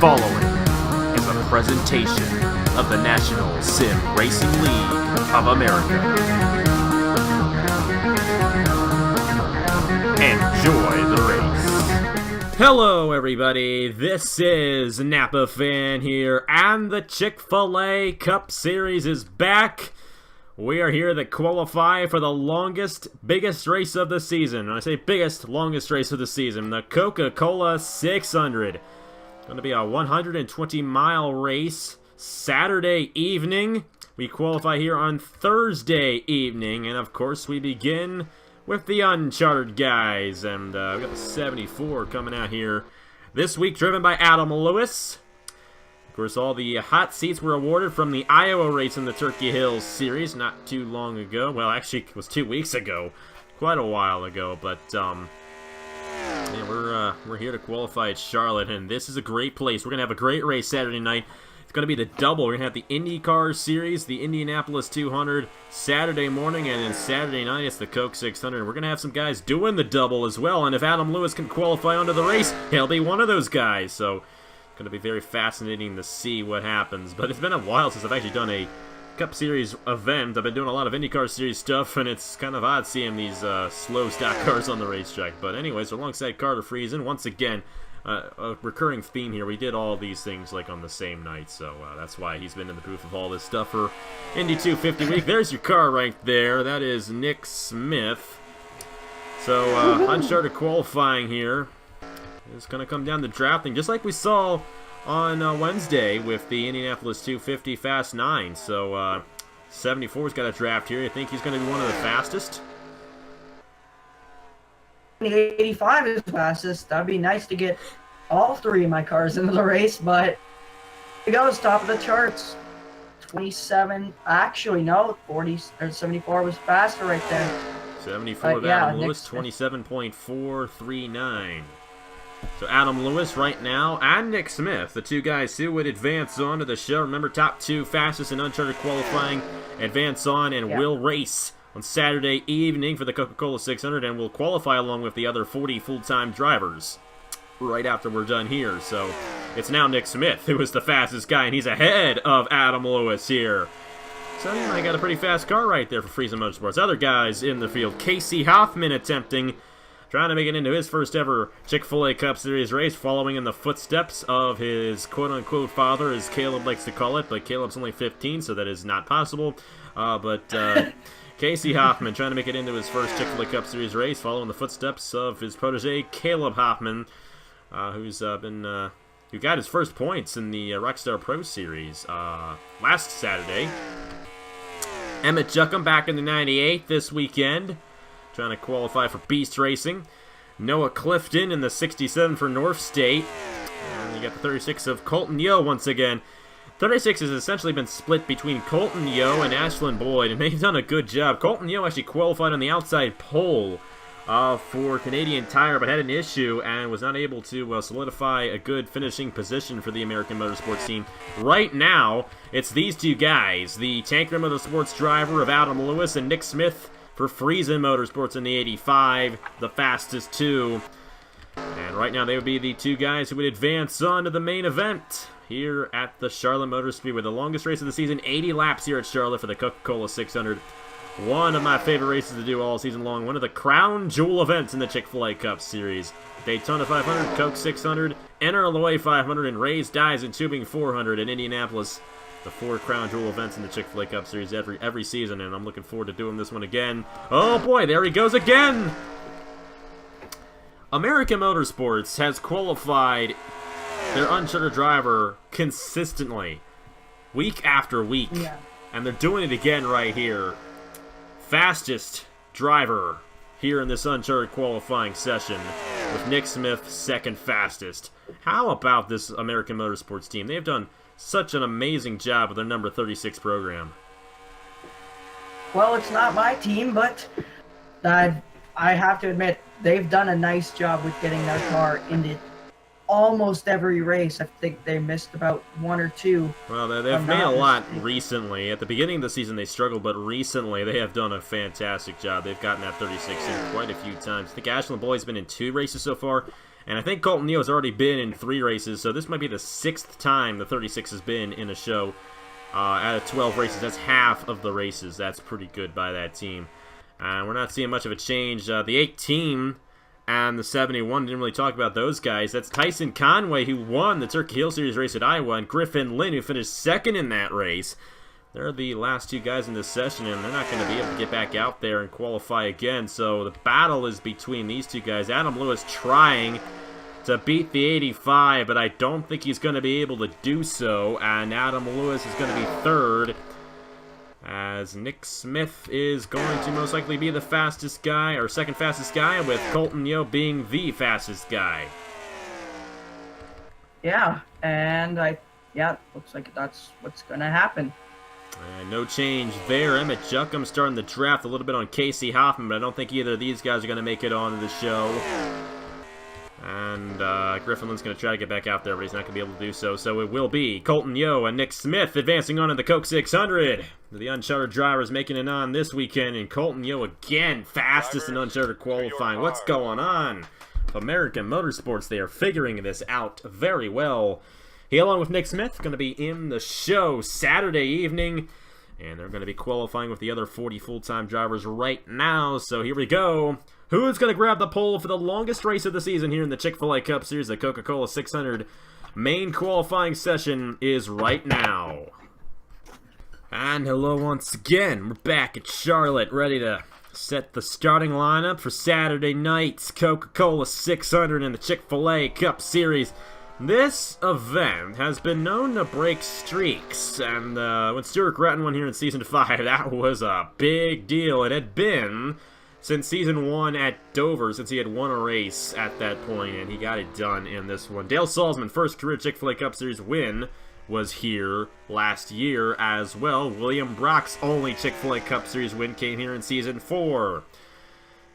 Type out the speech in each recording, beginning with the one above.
following is a presentation of the National Sim Racing League of America. Enjoy the race. Hello everybody, this is Napa Fan here, and the Chick-fil-A Cup Series is back. We are here to qualify for the longest, biggest race of the season. When I say biggest, longest race of the season, the Coca-Cola 600. Going to be a 120-mile race Saturday evening. We qualify here on Thursday evening, and of course we begin with the uncharted guys. And we got the 74 coming out here this week, driven by Adam Lewis. Of course, all the hot seats were awarded from the Iowa race in the Turkey Hills series not too long ago. Well, actually, it was 2 weeks ago, quite a while ago, but yeah, we're here to qualify at Charlotte, and this is a great place. We're going to have a great race Saturday night. It's going to be the double. We're going to have the IndyCar Series, the Indianapolis 200, Saturday morning, and then Saturday night it's the Coke 600. We're going to have some guys doing the double as well, and if Adam Lewis can qualify onto the race, he'll be one of those guys. So it's going to be very fascinating to see what happens. But it's been a while since I've actually done a Cup Series event. I've been doing a lot of IndyCar Series stuff, and it's kind of odd seeing these slow stock cars on the racetrack. But anyways, alongside Carter Friesen, once again, a recurring theme here. We did all these things like on the same night, so that's why he's been in the booth of all this stuff for Indy 250 week. There's your car right there. That is Nick Smith. So uncharted qualifying here. It's going to come down to drafting, just like we saw on Wednesday with the Indianapolis 250 Fast 9. So 74's got a draft here. You think he's going to be one of the fastest? 85 is fastest. That'd be nice to get all three of my cars into the race, but it goes top of the charts. 27, actually no, 40 or 74 was faster right there. 74 of Adam Lewis, 27.439. So Adam Lewis right now and Nick Smith, the two guys who would advance on to the show. Remember, top two fastest in uncharted qualifying advance on and will race on Saturday evening for the Coca-Cola 600, and will qualify along with the other 40 full-time drivers right after we're done here. So it's now Nick Smith who is the fastest guy, and he's ahead of Adam Lewis here. So yeah, I got a pretty fast car right there for Friesen Motorsports. Other guys in the field, Casey Hoffman trying to make it into his first ever Chick-fil-A Cup Series race, following in the footsteps of his quote-unquote father, as Caleb likes to call it, but Caleb's only 15, so that is not possible. Casey Hoffman trying to make it into his first Chick-fil-A Cup Series race, following the footsteps of his protege, Caleb Hoffman, who got his first points in the Rockstar Pro Series last Saturday. Emmett Juckham back in the 98 this weekend, trying to qualify for Beast Racing. Noah Clifton in the 67 for North State. And you got the 36 of Colton Yo once again. 36 has essentially been split between Colton Yo and Ashlyn Boyd, and they've done a good job. Colton Yo actually qualified on the outside pole for Canadian Tire, but had an issue and was not able to solidify a good finishing position for the American Motorsports team. Right now, it's these two guys, the Tanker Motorsports driver of Adam Lewis and Nick Smith for Friesen Motorsports in the 85, the fastest two. And right now they would be the two guys who would advance on to the main event here at the Charlotte Motor Speedway, the longest race of the season, 80 laps here at Charlotte for the Coca-Cola 600. One of my favorite races to do all season long, one of the crown jewel events in the Chick-fil-A Cup Series. Daytona 500, Coke 600, NRLOA 500, and Raised Dies and Tubing 400 in Indianapolis. The four crown jewel events in the Chick-fil-A Cup Series every season, and I'm looking forward to doing this one again. Oh boy, there he goes again! American Motorsports has qualified their uncharted driver consistently, week after week, and they're doing it again right here. Fastest driver here in this uncharted qualifying session, with Nick Smith second fastest. How about this American Motorsports team? They've done such an amazing job with their number 36 program. Well, it's not my team, but I have to admit, they've done a nice job with getting their car into almost every race. I think they missed about one or two. Well, they've made a lot recently. At the beginning of the season, they struggled, but recently they have done a fantastic job. They've gotten that 36 in quite a few times. I think Ashlyn Boyd's been in 2 races so far, And I think Colton Neo has already been in 3 races, so this might be the 6th time the 36 has been in a show. Out of 12 races, that's half of the races. That's pretty good by that team. We're not seeing much of a change. The 18 and the 71, didn't really talk about those guys. That's Tyson Conway, who won the Turkey Hill Series race at Iowa, and Griffin Lynn, who finished 2nd in that race. They're the last 2 guys in this session, and they're not going to be able to get back out there and qualify again. So the battle is between these 2 guys. Adam Lewis trying to beat the 85, but I don't think he's going to be able to do so. And Adam Lewis is going to be 3rd, as Nick Smith is going to most likely be the fastest guy, or 2nd fastest guy, with Colton Yeo being the fastest guy. Yeah, and looks like that's what's going to happen. No change there. Emmett Juckham starting the draft a little bit on Casey Hoffman, but I don't think either of these guys are going to make it onto the show. And Griffin Lynn's going to try to get back out there, but he's not going to be able to do so. So it will be Colton Yeo and Nick Smith advancing on in the Coke 600. The uncharted drivers making it on this weekend, and Colton Yeo again, fastest in uncharted qualifying. What's going on? American Motorsports, they are figuring this out very well. He, along with Nick Smith, going to be in the show Saturday evening, and they're going to be qualifying with the other 40 full-time drivers right now. So here we go. Who's going to grab the pole for the longest race of the season here in the Chick-fil-A Cup Series? The Coca-Cola 600 main qualifying session is right now. And hello once again. We're back at Charlotte, ready to set the starting lineup for Saturday night's Coca-Cola 600 in the Chick-fil-A Cup Series. This event has been known to break streaks, and when Stuart Gretton won here in Season 5, that was a big deal. It had been since Season 1 at Dover, since he had won a race at that point, and he got it done in this one. Dale Salzman, first career Chick-fil-A Cup Series win, was here last year as well. William Brock's only Chick-fil-A Cup Series win came here in Season 4.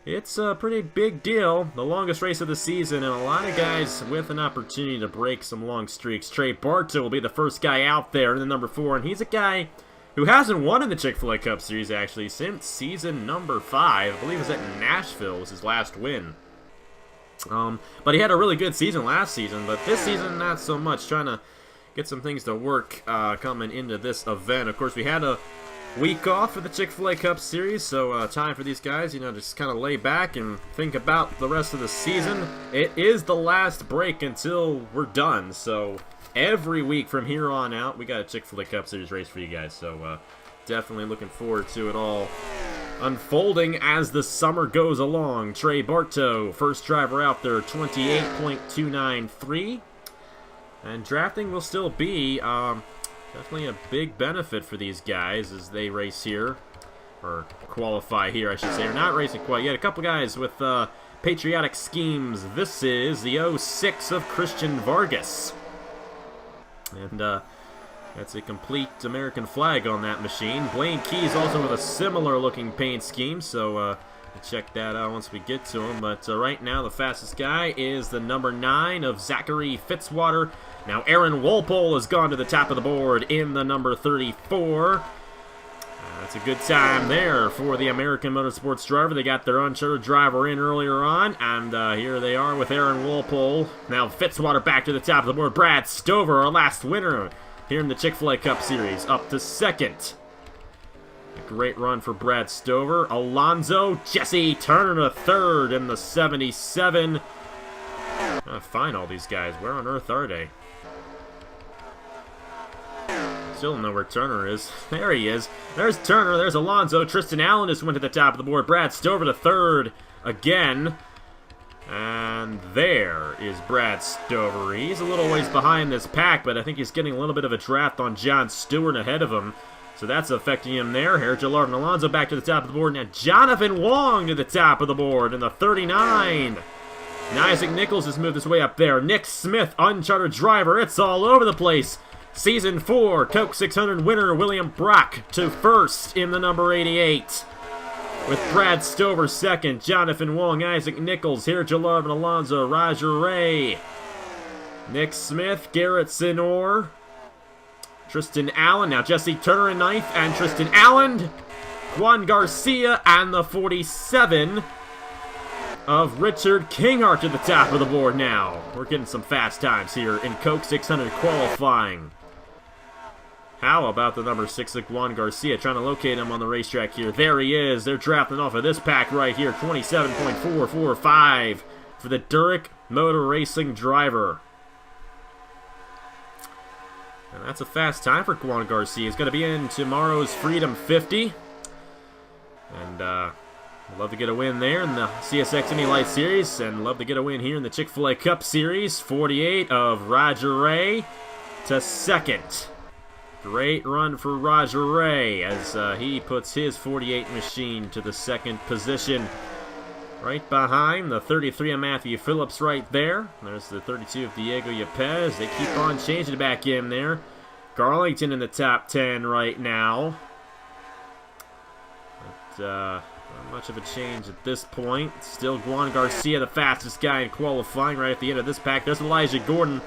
It's a pretty big deal, the longest race of the season, and a lot of guys with an opportunity to break some long streaks. Trey Bartow will be the first guy out there in the number 4, and he's a guy who hasn't won in the Chick-fil-A Cup Series, actually, since season number 5. I believe it was at Nashville was his last win. But he had a really good season last season, but this season, not so much. Trying to get some things to work coming into this event. Of course, we had a week off for the Chick-fil-A Cup Series, so time for these guys, to just kind of lay back and think about the rest of the season. It is the last break until we're done, so every week from here on out, we got a Chick-fil-A Cup Series race for you guys, so definitely looking forward to it all unfolding as the summer goes along. Trey Bartow, first driver out there, 28.293, and drafting will still be definitely a big benefit for these guys as they race here, or qualify here, I should say. They're not racing quite yet. A couple guys with patriotic schemes. This is the 06 of Christian Vargas. And that's a complete American flag on that machine. Blaine Keys also with a similar looking paint scheme, so we'll check that out once we get to him. But right now the fastest guy is the number 9 of Zachary Fitzwater. Now Aaron Walpole has gone to the top of the board in the number 34. That's a good time there for the American Motorsports driver. They got their uncharted driver in earlier on, and here they are with Aaron Walpole. Now Fitzwater back to the top of the board. Brad Stover, our last winner here in the Chick-fil-A Cup Series, up to 2nd. A great run for Brad Stover. Alonzo Jesse Turner to 3rd in the 77. Find all these guys. Where on earth are they? Still don't know where Turner is. There he is. There's Turner. There's Alonzo. Tristan Allen just went to the top of the board. Brad Stover to 3rd again. And there is Brad Stover. He's a little ways behind this pack, but I think he's getting a little bit of a draft on John Stewart ahead of him. So that's affecting him there. Here, Jalard and Alonzo back to the top of the board. Now Jonathan Wong to the top of the board in the 39. Now Isaac Nichols has moved his way up there. Nick Smith, uncharted driver. It's all over the place. Season 4, Coke 600 winner William Brock to 1st in the number 88. With Brad Stover 2nd, Jonathan Wong, Isaac Nichols, here Jalard and Alonzo, Roger Ray, Nick Smith, Garrett Sinor, Tristan Allen, now Jesse Turner in 9th, and Tristan Allen, Juan Garcia, and the 47. of Richard Kingart to the top of the board now. We're getting some fast times here in Coke 600 qualifying. How about the number 6, Juan Garcia, trying to locate him on the racetrack here. There he is. They're drafting off of this pack right here. 27.445 for the Durick Motor Racing driver. And that's a fast time for Juan Garcia. He's going to be in tomorrow's Freedom 50. And I'd love to get a win there in the CSX Indy Light Series. And love to get a win here in the Chick-fil-A Cup Series. 48 of Roger Ray to second. Great run for Roger Ray as he puts his 48 machine to the second position. Right behind the 33 of Matthew Phillips right there. There's the 32 of Diego Yepes. They keep on changing back in there. Garlington in the top 10 right now. But not much of a change at this point. Still Juan Garcia, the fastest guy in qualifying right at the end of this pack. There's Elijah Gordon.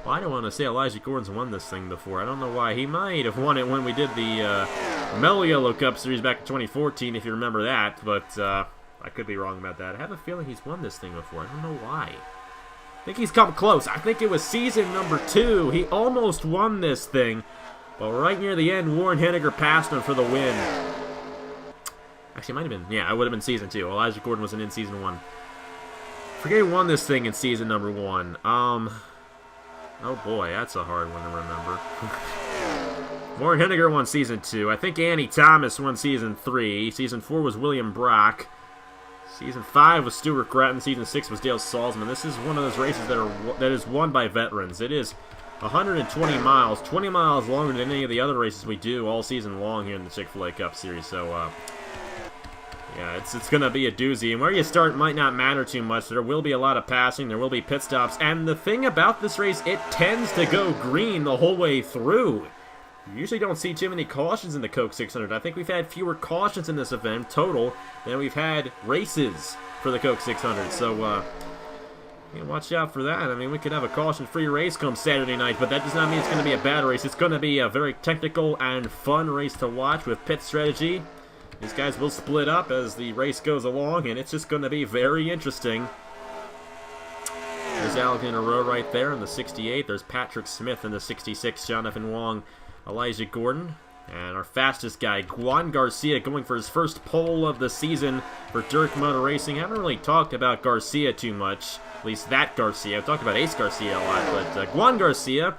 Well, I don't want to say Elijah Gordon's won this thing before. I don't know why. He might have won it when we did the Mellow Yellow Cup Series back in 2014, if you remember that. But I could be wrong about that. I have a feeling he's won this thing before. I don't know why. I think he's come close. I think it was season number 2. He almost won this thing. But right near the end, Warren Henniger passed him for the win. Actually, it might have been. Yeah, it would have been season 2. Elijah Gordon wasn't in season 1. Forget he won this thing in season number 1. Oh boy, that's a hard one to remember. Warren Henniger won season 2. I think Annie Thomas won season 3. Season 4 was William Brock. Season 5 was Stuart Gratton. Season 6 was Dale Salzman. This is one of those races that is won by veterans. It is 120 miles, 20 miles longer than any of the other races we do all season long here in the Chick-fil-A Cup Series. So, yeah, it's going to be a doozy. And where you start might not matter too much. There will be a lot of passing. There will be pit stops. And the thing about this race, it tends to go green the whole way through. You usually don't see too many cautions in the Coke 600. I think we've had fewer cautions in this event total than we've had races for the Coke 600. So, watch out for that. I mean, we could have a caution-free race come Saturday night, but that does not mean it's going to be a bad race. It's going to be a very technical and fun race to watch with pit strategy. These guys will split up as the race goes along, and it's just going to be very interesting. There's Alexander Rowe right there in the 68. There's Patrick Smith in the 66. Jonathan Wong, Elijah Gordon. And our fastest guy, Juan Garcia, going for his first pole of the season for Durick Motor Racing. I haven't really talked about Garcia too much. At least that Garcia. I've talked about Ace Garcia a lot, but Juan Garcia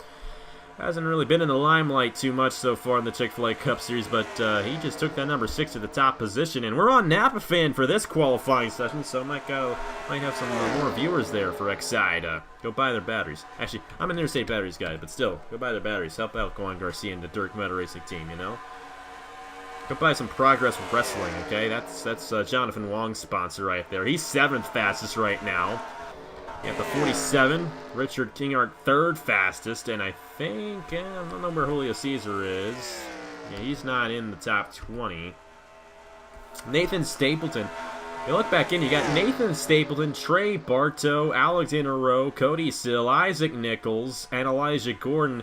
hasn't really been in the limelight too much so far in the Chick-fil-A Cup Series, but he just took that number 6 to the top position. And we're on Napa Fan for this qualifying session, so might have some more viewers there for X-Side. Go buy their batteries. Actually, I'm an Interstate Batteries guy, but still, go buy their batteries. Help out Juan Garcia and the Durick Motor Racing team, you know? Go buy some Progress Wrestling, okay? That's Jonathan Wong's sponsor right there. He's 7th fastest right now. You have the 47, Richard Kingart 3rd fastest, and I think, I don't know where Julio Cesar is. Yeah, he's not in the top 20. Nathan Stapleton. You look back in, you got Nathan Stapleton, Trey Bartow, Alexander Rowe, Cody Sill, Isaac Nichols, and Elijah Gordon.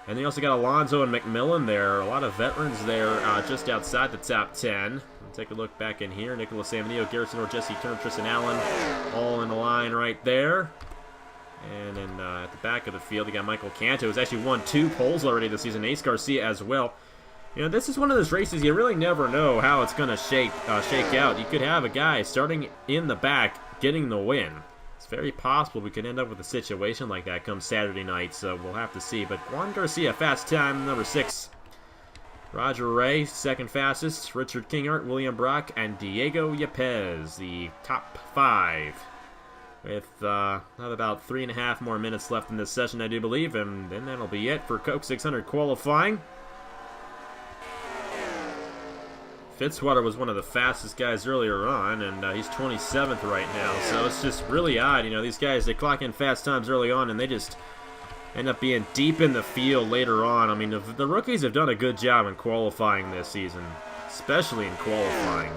And they also got Alonzo and McMillan there. A lot of veterans there just outside the top 10. Take a look back in here. Nicholas Samanio, Garrison or Jesse Turner, Tristan Allen, all in the line right there. And then at the back of the field, you got Michael Canto, who's actually won 2 poles already this season. Ace Garcia as well. You know, this is one of those races you really never know how it's going to shake out. You could have a guy starting in the back getting the win. It's very possible we could end up with a situation like that come Saturday night, so we'll have to see. But Juan Garcia, fast time, number 6. Roger Ray, 2nd fastest. Richard Kingart, William Brock, and Diego Yepes, the top 5. With about 3.5 more minutes left in this session, I do believe, and then that'll be it for Coke 600 qualifying. Fitzwater was one of the fastest guys earlier on, and he's 27th right now, so it's just really odd. You know, these guys, they clock in fast times early on, and they just end up being deep in the field later on. I mean, the rookies have done a good job in qualifying this season, especially in qualifying.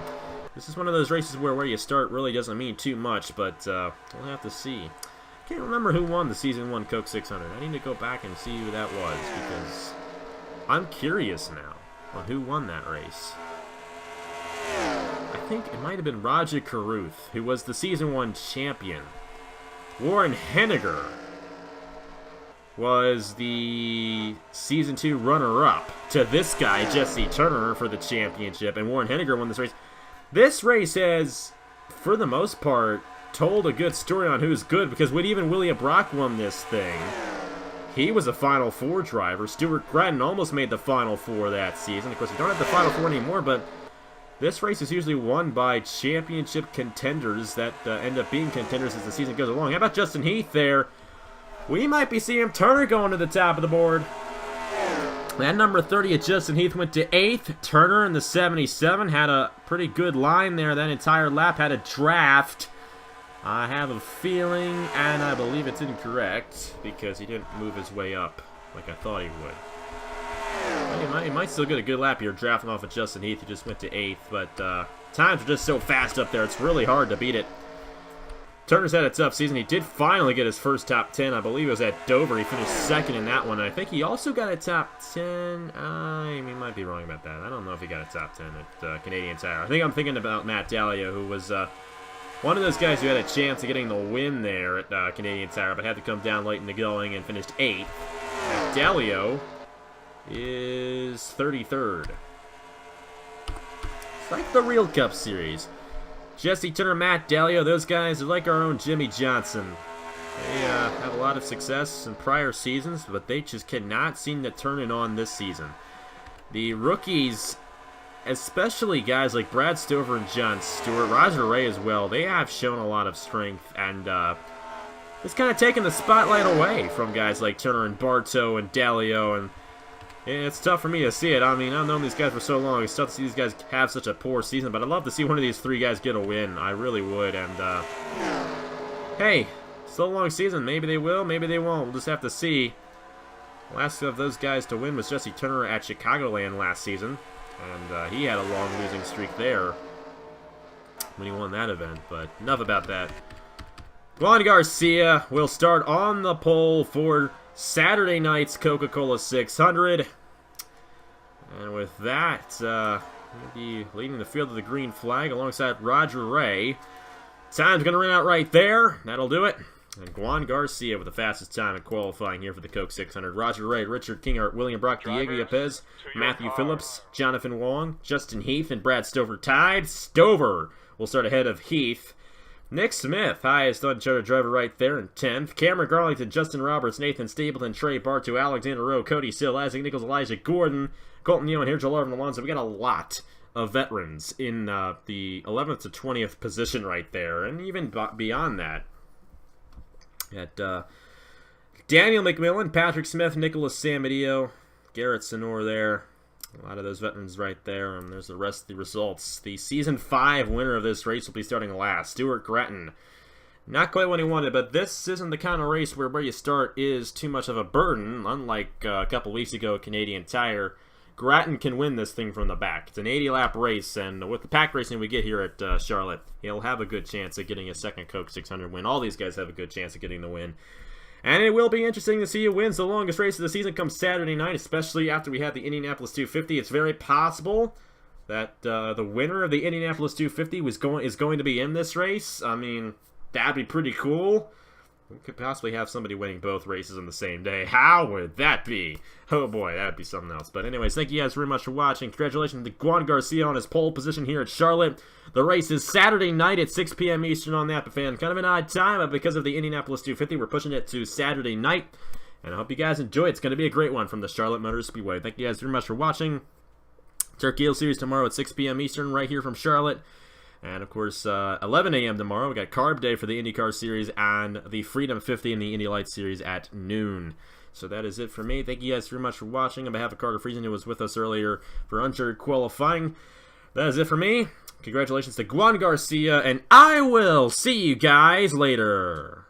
This is one of those races where you start really doesn't mean too much, but we'll have to see. I can't remember who won the Season 1 Coke 600. I need to go back and see who that was, because I'm curious now on who won that race. I think it might have been Roger Carruth, who was the Season 1 champion. Warren Henniger was the Season 2 runner-up to this guy, Jesse Turner, for the championship, and Warren Henniger won this race. This race has, for the most part, told a good story on who's good, because when even William Brock won this thing, he was a Final Four driver. Stuart Gratton almost made the Final Four that season. Of course, we don't have the Final Four anymore, but this race is usually won by championship contenders that end up being contenders as the season goes along. How about Justin Heath there? We might be seeing Turner going to the top of the board. That number 30 at Justin Heath went to 8th. Turner in the 77 had a pretty good line there. That entire lap had a draft. I have a feeling, and I believe it's incorrect, because he didn't move his way up like I thought he would. He might still get a good lap here, drafting off of Justin Heath, who just went to 8th, but times are just so fast up there, it's really hard to beat it. Turner's had a tough season. He did finally get his first top 10. I believe it was at Dover. He finished 2nd in that one. And I think he also got a top 10. I might be wrong about that. I don't know if he got a top 10 at Canadian Tire. I think I'm thinking about Matt Dallio, who was one of those guys who had a chance of getting the win there at Canadian Tire, but had to come down late in the going and finished 8th. Matt Dallio is 33rd. It's like the Real Cup Series. Jesse Turner, Matt Dallio, those guys are like our own Jimmy Johnson. They have a lot of success in prior seasons, but they just cannot seem to turn it on this season. The rookies, especially guys like Brad Stover and John Stewart, Roger Ray as well, they have shown a lot of strength, and it's kind of taken the spotlight away from guys like Turner and Bartow and Dallio, and it's tough for me to see it. I mean, I've known these guys for so long. It's tough to see these guys have such a poor season, but I'd love to see one of these 3 guys get a win. I really would, and hey, still a long season. Maybe they will, maybe they won't. We'll just have to see. Last of those guys to win was Jesse Turner at Chicagoland last season, and he had a long losing streak there when he won that event, but enough about that. Juan Garcia will start on the pole for Saturday night's Coca-Cola 600. And with that, he'll be leading the field of the green flag alongside Roger Ray. Time's going to run out right there. That'll do it. And Juan Garcia with the fastest time in qualifying here for the Coke 600. Roger Ray, Richard Kingart, William Brock, Diego Yepes, Matthew Phillips, Jonathan Wong, Justin Heath, and Brad Stover tied. Stover will start ahead of Heath. Nick Smith, highest uncharted driver right there in 10th. Cameron Garlington, Justin Roberts, Nathan Stapleton, Trey Bartow, Alexander Rowe, Cody Sill, Isaac Nichols, Elijah Gordon, Colton Yeo, and here Joel Arvin Alonso. We got a lot of veterans in the 11th to 20th position right there, and even beyond that. At Daniel McMillan, Patrick Smith, Nicholas Samadio, Garrett Sonor there. A lot of those veterans right there, and there's the rest of the results. The Season 5 winner of this race will be starting last, Stuart Gratton. Not quite what he wanted, but this isn't the kind of race where you start is too much of a burden. Unlike a couple weeks ago at Canadian Tire, Gratton can win this thing from the back. It's an 80-lap race, and with the pack racing we get here at Charlotte, he'll have a good chance of getting a second Coke 600 win. All these guys have a good chance of getting the win. And it will be interesting to see who wins the longest race of the season come Saturday night, especially after we have the Indianapolis 250. It's very possible that the winner of the Indianapolis 250 is going to be in this race. I mean, that'd be pretty cool. We could possibly have somebody winning both races on the same day. How would that be? Oh boy, that'd be something else. But anyways, thank you guys very much for watching. Congratulations to Juan Garcia on his pole position here at Charlotte. The race is Saturday night at 6 p.m. Eastern on Napa Fan. Kind of an odd time, but because of the Indianapolis 250, we're pushing it to Saturday night. And I hope you guys enjoy it. It's going to be a great one from the Charlotte Motor Speedway. Thank you guys very much for watching. Turkey Hill Series tomorrow at 6 p.m. Eastern right here from Charlotte. And, of course, 11 a.m. tomorrow, we got Carb Day for the IndyCar Series and the Freedom 50 and the Indy Lights Series at noon. So that is it for me. Thank you guys very much for watching. On behalf of Carter Friesen, who was with us earlier for uncharted qualifying, that is it for me. Congratulations to Juan Garcia, and I will see you guys later.